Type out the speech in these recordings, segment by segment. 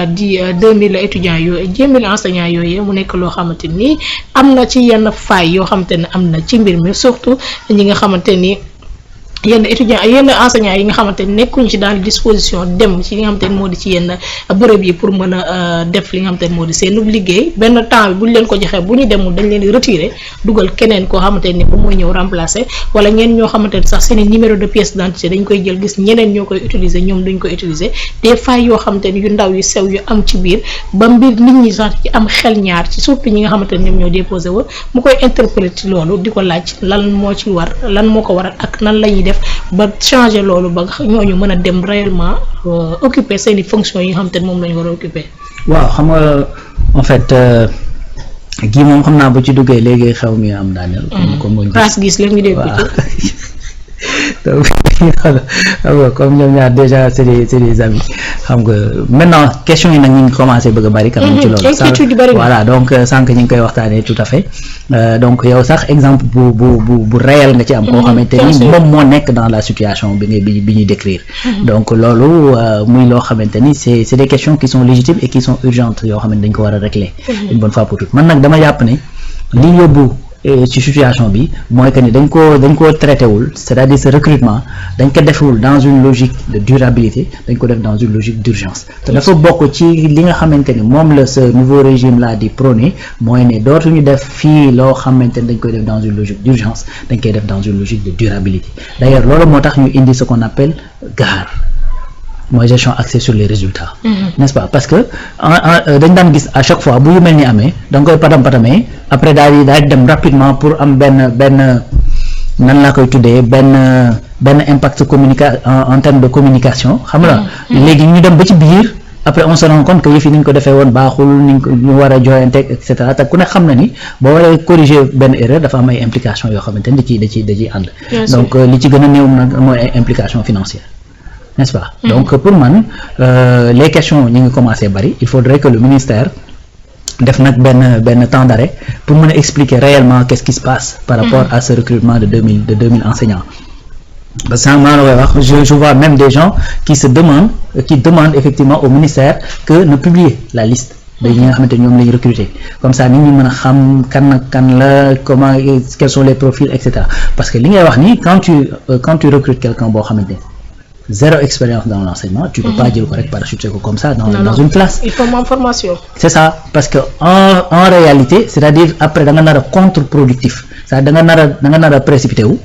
di 2000 étudiants yooyu 2000 enseignants yooyu mu nekk loo xamante ni am na ci yenn failles yoo xamante ne am na ci mbir mi surtout ñi nga xamante ni yenn étudiants yenn enseignants yi nga xamante ni nekkuñ ci dans les dispositions dem ci li nga xamante ni moo di ci yenn bërëb yi pour mën a def li nga xamante ni moo di seen liggéey benn temps bi bu ñu leen ko joxee bu ñu demul dañ leen di retirer dugal keneen koo xamante ni bu mooy ñëw remplacer wala ñeen ñoo xamante ni sax seen numéro de pièce d'identité dañ koy jël gis ñeneen ñoo koy utiliser ñoom duñ koy utiliser des failles yoo xamante ni yu ndaw yu sew yu am ci biir ba mbir nit ñi sax ci am xel ñaar ci surtout ñi nga xamante ni ñoom ñoo déposé woon mu koy interpeller ci loolu di ko laaj lan moo ci war lan moo ko waral ak nan la ñuy def ba changer loolu ba ñooñu mën a dem réellement occuper seeni fonctions yi nga xamante ni moom la ñu war a occuper. waaw xam nga en fait kii moom xam naa bu ci duggee léegi xew mi am daaneel. comme gis léegi ñu dégg donc xam nga comme ñoom ñaar déjà c'est des amis xam nga maintenant question yi nag ñu ngi commencé bëgg a bari quand même ci loolu voilà donc sànq ñu ngi koy waxtaanee tout à fait donc yow sax exemple bu réel nga ci am koo xamante ni moom moo nekk dans la situation bi ñuy décrire donc loolu muy loo xamante ni c'est des questions qui sont légitimes et qui sont urgentes yoo xamante dañ ko war a régler une bonne fois pour toutes man nag dama yàpp ne li yóbbu ci situation bi mooy que ni dañ ko traité wul c'est-à-dire ce recrutement dañ ko defewul dans une logique de durabilité dañ ko def dans une logique d'urgence te dafa bokk ci li nga xamante ni moom la ce nouveau régime là di prôné mooy ne dootuñu def fii loo xamante ni dañ koy def dans une logique d'urgence dañ koy def dans une logique de durabilité d'ailleurs loolu moo tax ñu indi ce qu'on appelle GAR mooy gestion axée sur les résultats n'est-ce pas parce que dañ daan gis à chaque fois bu yu mel ni amee da nga koy patamee après daal di dem rapidement pour am benn nan laa koy tuddee benn impact en termes de communication xam nga léegi ñu dem ba ci biir après on se rend compte que yëf yi ni ñu ko defee woon baaxul ñu war a joyante et cetera te ku ne xam na ni boo waree corriger benn erreur dafa am ay implications yoo xamante ni da ciy ànd donc li ci gën a néew nag mooy ay implications financières n'est-ce pas donc pour man les questions ñi ngi commencé bari il faudrait que le ministère def nag benn temps d'arrêt pour mën a expliquer réellement qu'est-ce qui se passe par rapport à ce recrutement de 2000 enseignants parce que maa la koy wax je vois même des gens qui demandent effectivement au ministère que ne publier la liste de ñi nga xamante ñoom lañu recruter comme ça nit ñi mën a xam kan la comment quels sont les profils et cetera parce que li ngay wax ni quand tu recrutes quelqu'un boo xamante zéro expérience dans l'enseignement tu peux pas jël ko rek parachuter ko comme ça dans une classe il faut une formation c'est ça parce que en réalité c'est-à-dire après da nga nar a contre-productif c'est-à-dire da nga nar a précipité wu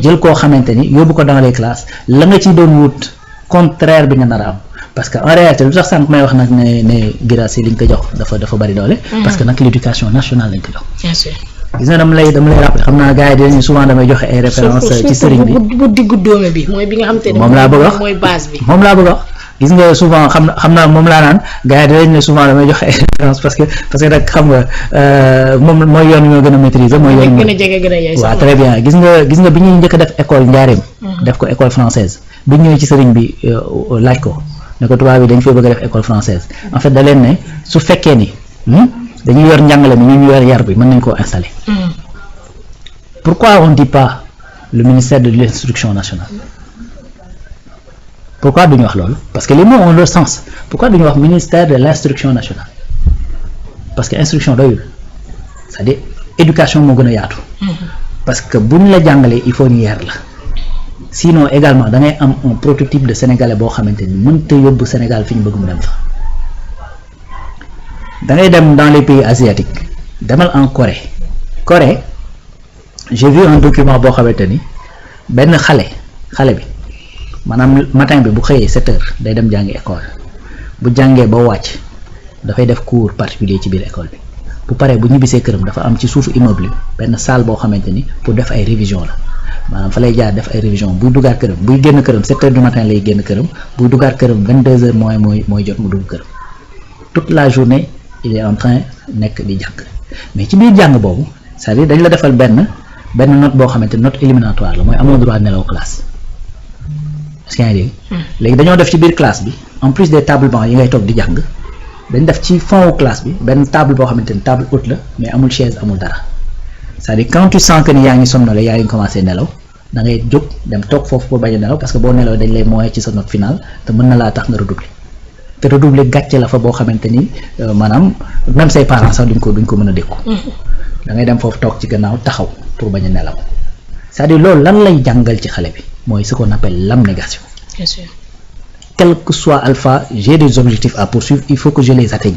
jël koo xamante ni yóbbu ko dans les classes la nga ciy doon wut contraire bi nga nar a am parce que en réalité lu tax sànq may wax nag ne Guirassy liñ ko jox dafa bari doole parce que nag l'éducation nationale lañ ko jox bien sûr gis nga dama lay rappeler xam naa gars yi dinañu souvent damay joxe ay références ci sëriñ bi bu diggu dóome bi mooy bi nga xam te ne moom laa bëgg a wax mooy base bi moom laa bëgg a wax gis nga souvent xam naa moom laa naan gars yi dinañ ne souvent damay joxe ay références parce que nag xam nga moom mooy yoon ñoo gën a maîtriser mooy yoon gën a jege gën a yaay waaw très bien gis nga bi ñuy njëkk a def école njaareem def ko école française bi ñëwee ci sëriñ bi laaj ko ne ko tubaab bi dañ fay bëgg a def école française en fait da leen ne su fekkee ni dañuy yor njàngale mi ñu yor yar bi mën nañ koo installer pourquoi on ne dit pas le ministère de l'instruction nationale pourquoi duñu wax loolu parce que les mots ont leur sens pourquoi duñu wax ministère de l'instruction nationale parce que instruction doyul c'est-à-dire éducation moo gën a yaatu parce que buñ la jàngalee il faut ñu yar la sinon également da ngay am un prototype de sénégalais boo xamante ni mënta yóbbu Sénégal fi ñu bëgg mu dem fa da ngay dem dans les pays asiatiques demal en Corée j'ai vu un document boo xamante ni benn xale bi maanaam matin bi bu xëyee 7 heures day dem jàngi école bu jàngee ba wàcc dafay def cours particulier ci biir école bi bu paree bu ñibbisee këram dafa am ci suufu immeuble benn salle boo xamante ni pour def ay révision la maanaam fa lay jaar def ay révision buy duggaat këram buy génn këram 7 heures du matin lay génn këram buy duggaat këram 22 heures mooy jot mu dugg këram toute la journée il est en train nekk di jàng mais ci biir jàng boobu c'est-à-dire dañ la defal benn note boo xamante note éliminatoire la mooy amoo droit nelaw classe est-ce que yaa ngi dégg léegi dañoo def ci biir classe bi en plus des tables bancs yi ngay toog di jàng dañ def ci fond classe bi benn table boo xamante ni table haute la mais amul chaise amul dara c'est-à-dire quand tu sens que ni yaa ngi somnolé yaa ngi commencé nelaw da ngay jóg dem toog foofu pour bañ a nelaw parce que boo nelaw dañ lay moye ci sa note finale te mën na laa tax nga redoubler te redoubler gàcce la fa boo xamante ni maanaam même say parents sax duñ ko mën a dékku. da ngay dem foofu toog ci gannaaw taxaw pour bañ a nelaw c'est-à-dire loolu lan lay jàngal ci xale bi mooy ce qu'on appelle l'abnégation. Bien sûr. Quel que soit alpha, j'ai des objectifs à poursuivre, il faut que je les atteigne.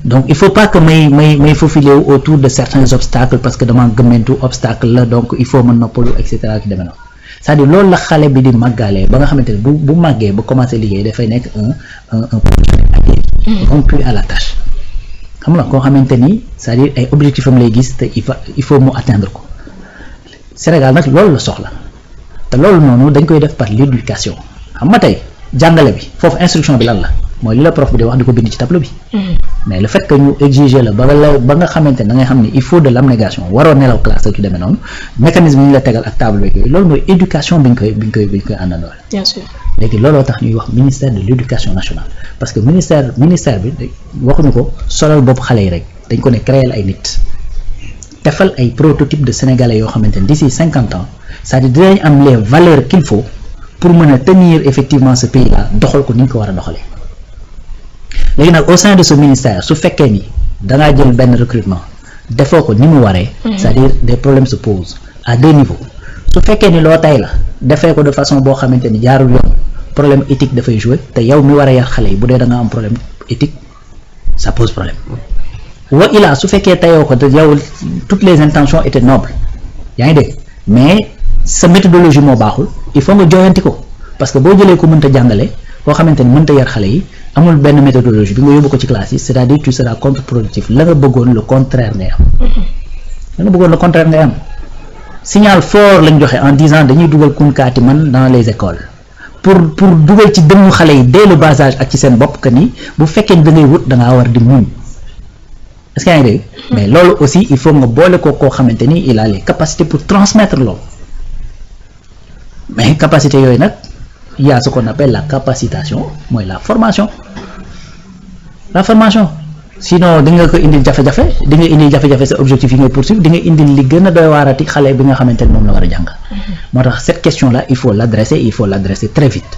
Donc il faut pas que may faufiler autour de certains obstacles parce que dama gëmmentu obstacle la donc il faut ma noppalu et cetera ki demee noonu c'est-à-dire loolu la xale bi di màggalee ba nga xamante ne bu màggee ba commencé liggéey dafay nekk un professionnel aguerri, rompu à la tâche. xam nga koo xamante ni c'est-à-dire ay objectifs am lay gis te il faut mu atteindre ko Sénégal nag loolu la soxla te loolu noonu dañ koy def par l'éducation xam nga tey jàngale bi foofu instruction bi lan la mooy li la prof bi di wax di ko bind ci tableau bi. mais le fait que ñu exiger la ba nga xamante ne da ngay xam ni il faut de l'abnégation waroo nelaw classe ak yu demee noonu mécanisme yi ñu la tegal ak table beeg yooyu loolu mooy éducation bi ñu koy àndandoo. Bien sûr. léegi looloo tax ñuy wax ministère de l'éducation nationale parce que ministère bi waxuñu ko solal bopp xale yi rek dañ ko ne créer ay nit defal ay prototypes de sénégalais yoo xamante ne d'ici 50 ans c'est-à-dire dinañ am les valeurs qu'il faut pour mën a tenir effectivement ce pays là doxal ko ni ñu ko war a doxalee. léegi nag au sein de ce ministère su fekkee ni dangaa jël benn recrutement defoo ko ni mu waree. c'est-à-dire des problèmes se posent à deux niveaux su fekkee ni loo tay la defee ko de façon boo xamante ni jaarul yoon problème éthique dafay jouer te yow mi war a yar xale yi bu dee da nga am problème éthique ça pose problème wa ilaa su fekkee tayoo ko te yow toutes les intentions étaient nobles yaa ngi dégg mais sa méthodologie moo baaxul il faut nga jooyanti ko parce que boo jëlee ko mënta jàngale koo xamante ni mënta yar xale yi amul benn méthodologie bi nga yóbbu ko ci classe yi c'est-à-dire tu seras contre-productif la nga bëggoon le contraire ngay am signal fort lañ joxe en disant dañuy dugal kunkaati man dans les écoles pour dugal ci dënnu xale yi dès le bas âge ak ci seen bopp que ni bu fekkee ni da ngay wut da ngaa war di muñ est-ce que yaa ngi dégg mais loolu aussi il faut nga boole ko koo xamante ni il a les capacités pour transmettre loolu mais capacité yooyu nag il y a ce qu'on appelle la capacitation mooy la formation sinon di nga ko indil jafe-jafe di nga indil jafe-jafe sa objectif yi ngay poursuivre di nga indil li gën a doy waarati xale bi nga xamante ni moom la war a jàng moo tax cette question là il faut l'adresser très vite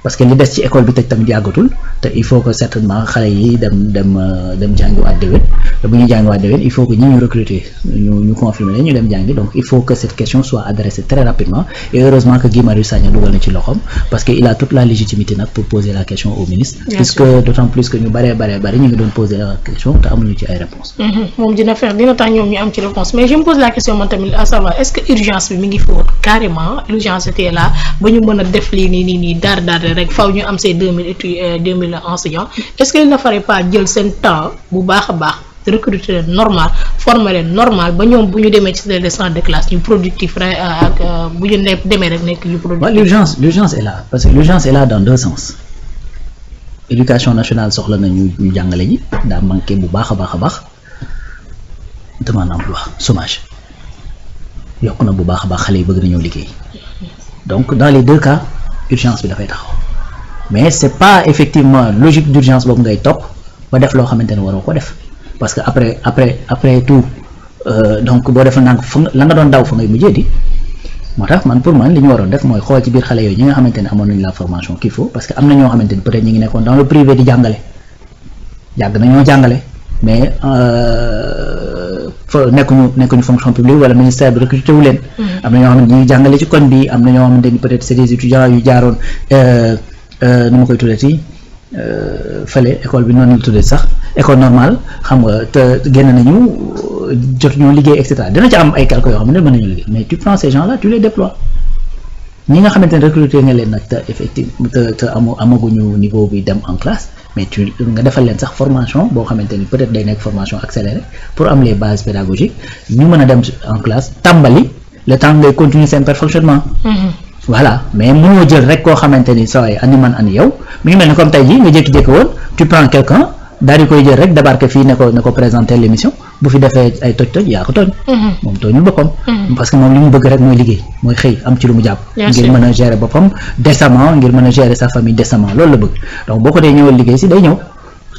parce que li des ci école bi tëj tamit yàggatul te il faut que certainement xale yi dem jàngiwaat déwén te bu ñuy jàngiwaat déwén il faut que ñi ñu recruter ñu confirmer leen ñu dem jàngi donc il faut que cette question soit adressée très rapidement et heureusement que Guy Marius Sagna dugal na ci loxoom parce que il a toute la légitimité nag pour poser la question au ministre puisque d'autant plus que ñu bari ñu ngi doon poser la question te amuñu ci ay réponses moom dina tax ñoom ñu am ci réponse mais je me pose la question man tamit à savoir est-ce que urgence bi mi ngi fi woon carrément l'urgence était là ba ñu mën a def lii nii daar rek faw ñu am ces 2000 enseignants est-ce que il ne faudrait pas jël seen temps bu baax a baax recruter leen normal former leen normal ba ñoom bu ñu demee ci les centres de classe ñu productif rek ak bu ñu demee rek nekk ñu productif. l'urgence est là parce que l'urgence est là dans deux sens éducation nationale soxla na ñu jàngale ji daa manqué bu baax a baax demande emploi chômage yokk na bu baax a baax xale yi bëgg nañoo liggéey donc dans les deux cas urgence bi dafay taxaw mais c'est pas effectivement logique d'urgence boobu ngay topp ba def loo xamante ne waroo ko def parce que après tout donc boo defee nang la nga doon daw fa ngay mujjee di moo tax pour man li ñu waroon def mooy xool ci biir xale yooyu ñi nga xamante ne amoon nañu la formation qu'il faut parce que am na ñoo xamante ne peut-être ñi ngi nekkoon dans le privé di jàngale yàgg nañoo jàngale mais nekkuñu fonction publique wala ministère bi recruté wu leen. am na ñoo xamante ni ñuy jàngale ci koñ bi am na ñoo xamante ni peut-être c'est des étudiants yu jaaroon nu ma koy tuddati fële école bi noonu la tuddee sax école normale xam nga te génn nañu jot ñoo liggéey et cetera dina ci am ay quelques yoo xam ne mën nañu liggéey mais tu prends ces gens là tu les déploies ñi nga xamante ne recruté nga leen nag te effectivement te amaguñu niveau bi dem en classe. mais nga defal leen sax formation boo xamante ni peut-être day nekk formation accélérée pour am les bases pédagogiques ñu mën a dem en classe tàmbali le temps ngay continuer seen perfectionnement. voilà mais mënoo jël rek koo xamante ni saa yi ani man ani yow mi ngi mel ni comme tey jii nga jékki-jékki woon tu prends quelqu'un daal di koy jël rek débarquer fii ne ko présenter l'émission bu fi defee ay toj-toj yaa ko tooñ. moom tooñul boppam. parce que moom li mu bëgg rek mooy liggéey mooy xëy am ci lu mu jàpp. ngir mën a gérer boppam décemment ngir mën a gérer sa famille décemment loolu la bëgg donc boo ko dee ñëwal liggéey si day ñëw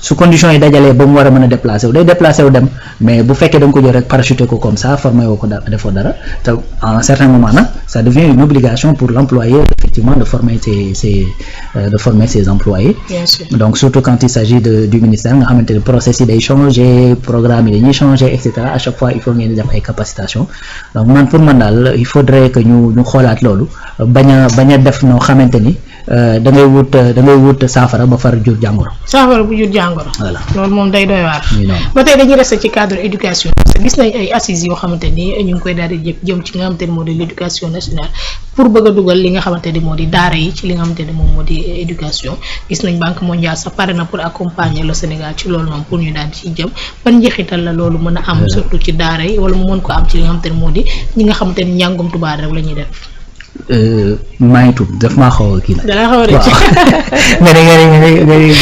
su conditions yi dajalee ba mu war a mën a déplacer wu day déplacer wu dem mais bu fekkee da nga ko jël rek parachuter ko comme ça formé woo ko defoo dara te à un certain moment nag ça devient une obligation pour l'employeur effectivement de former ses employés. Bien sûr. Donc surtout quand il s'agit du ministère nga xamante ne process yi day changer programme yi dañuy changer et cetera à chaque fois il faut ngeen di def ay capacitation donc man pour man daal il faudrait que ñu xoolaat loolu bañ a def noo xamante ni da ngay wut saafara ba far jur jàngoro. saafara bu jur jàngoro. voilà loolu moom day doy waar. ba tey dañuy rester ci cadre éducation parce que gis nañ ay assises yoo xamante ni ñu ngi koy daal di jëm ci nga xamante ni moo di l'éducation nationale pour bëgg a dugal li nga xamante ni moo di daara yi ci li nga xamante ni moom moo di éducation gis nañ Banque mondiale sax pare na pour accompagner le Sénégal ci loolu noonu pour ñu daal di ci jëm ban njeexital la loolu mën a am surtout ci daara yi wala mu mën ko am ci li nga xamante ni moo di ñi nga xamante ni njàngum tubaab rek la ñuy def. maa ngi tudd daf maa xaw a kii nag. dana xaw a rëcc. ay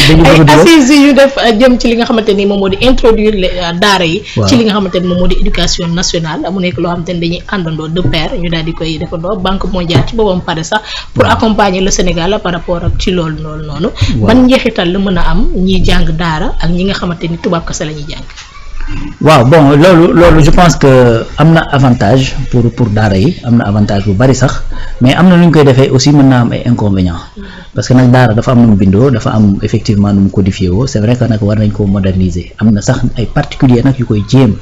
assises yi ñu def jëm ci li nga xamante ni moom moo di introduire daara yi. ci li nga xamante ni moom moo di éducation nationale mu nekk loo xamante ni dañuy àndandoo de pair ñu daal di koy defandoo Banque mondiale ci boppam pare sax pour accompagner le Sénégal par rapport ak ci loolu noonu. ban njeexital la mën a am ñiy jàng daara ak ñi nga xamante ni tubaab kese la ñuy jàng. waaw bon loolu je pense que am na avantage pour daara yi am na avantage bu bari sax mais am na lu ñu koy defee aussi mën naa am ay inconvénients parce que nag daara dafa am nu mu bindoo dafa am effectivement nu mu codifié woo c'est vrai que nag war nañ koo moderniser am na sax ay particuliers nag yu koy jéem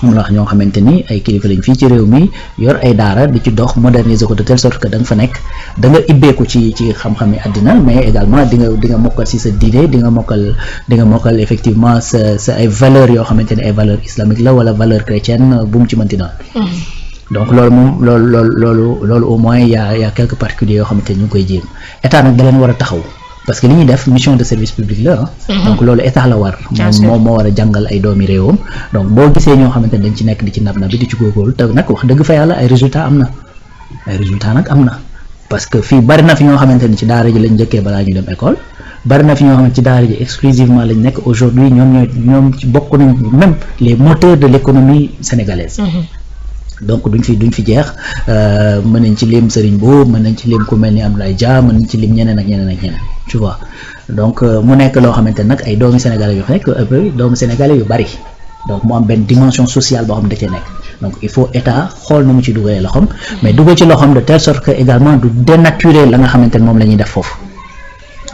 am na wax ñoo xamante ni ay kilifa lañ fii ci réew mi yor ay daara di ci dox moderniser ko de telle sorte que da nga fa nekk da nga ibbeeku ci xam-xami àddina mais également di nga mokkal si sa diine di nga mokkal effectivement sa ay valeurs yoo xamante ay valeurs islamiques la wala valeur chrétienne bu mu ci mënti doon donc loolu moom loolu au moins y a quelques particuliers yoo xamante ni ñu ngi koy jéem état nag da leen war a taxaw parce que li ñuy def mission de service public la donc loolu état la war moom moo war a jàngal ay doomi réewam donc boo gisee ñoo xamante ni dañ ci nekk di ci nab bi di ci góorgóorlu te nag wax dëgg fa yàlla ay résultats nag am na parce que fii bari na fi ñoo xamante ni ci daara ji lañ njëkkee balaa ñu dem école bari na fi ñoo xamante ci daara ji exclusivement lañ nekk aujourd'hui ñoom ci bokk nañ même les moteurs de l'économie sénégalaise donc duñ fi jeex mën nañ ci lim Serigne Boub mën nañ ci lim ku mel ni Abdoulaye Dia mën nañ ci lim ñeneen ak ñeneen tu vois donc mu nekk loo xamante nag ay doomi sénégalais yu nekk doomi sénégalais yu bari donc mu am benn dimension sociale boo xam ne da cee nekk donc il faut état xool nu mu ci dugalee loxoom mais dugal ci loxoom de telle sorte que également du dénaturer la nga xamante ne moom la ñuy def foofu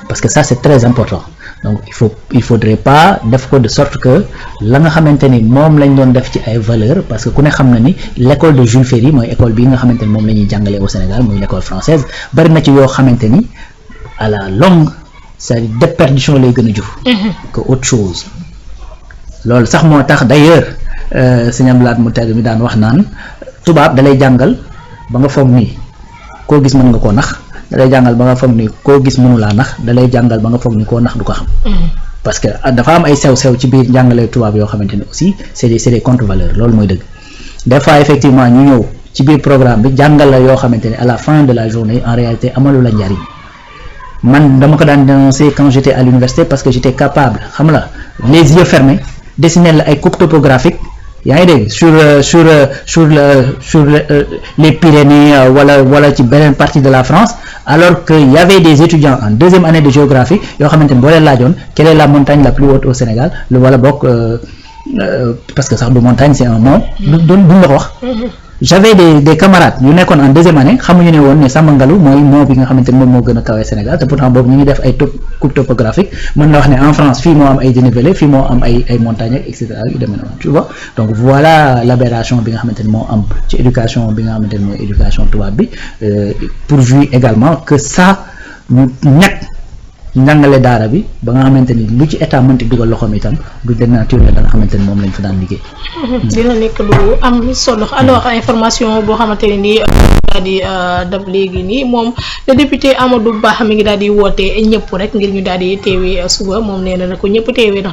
parce que ça c'est très important donc il faudrait pas def ko de sorte que la nga xamante ni moom lañ doon def ci ay valeurs parce que ku ne xam na ni l'école de Jules Ferry mooy école bii nga xamante ni moom la ñuy jàngalee au Sénégal muy l'école française bari na ci yoo xamante ni à la longue c'est déperdition lay gën a jur que autre chose loolu sax moo tax d'ailleurs sëñ Abdoulaye mu teg mi daan wax naan tubaab dalay jàngal ba nga foog nii koo gis mën nga koo nax dalay jàngal ba nga foog ni koo gis mënulaa nax dalay jàngal ba nga foog ni koo nax du ko xam parce que dafa am ay sew-sew ci biir njàngale tubaab yoo xamante ne aussi c'est des contre-valeurs loolu mooy dëgg des fois effectivement ñu ñëw ci biir programme bi jàngal la yoo xamante ne à la fin de la journée en réalité amalu la njariñ man dama ko daan dénoncer quand j'étais à l'université parce que j'étais capable xam la les yeux fermés dessiner la ay coupes topographiques yaa ngi dégg sur les Pyrénées wala ci beneen partie de la France alors que y avait des étudiants en deuxième année de géographie yoo xamante ni boo leen laajoon quelle est la montagne la plus haute au Sénégal lu wala bokk parce que sax du montagne c'est un mont duñ la ko wax j'avais des camarades yu nekkoon en deuxième année xamuñu ne woon ne Samba Ngalu mooy mont bi nga xamante ni moom moo gën a kawee Sénégal te pourtant boobu ñu ngi def ay coupe topographique mën na wax ne en France fii moo am ay dénivelé fii moo am ay montagnes et cetera yu demee noonu tu vois donc voilà l'aberration bi nga xamante ni moo am ci éducation bi nga xamante ni mooy éducation tubaab bi pourvu également que ça ñu ñàkk njàngale daara bi ba nga xamante ni lu ci état mënti dugal loxoom itam du dénaturer la nga xamante ni moom lañ fa daan liggéey. dina nekk lu am solo alors information boo xamante ne nii daal di dab léegi nii moom le député Amadou Ba mi ngi daal di woote ñëpp rek ngir ñu daal di teewee suba moom nee na ko ñëpp teewee ndax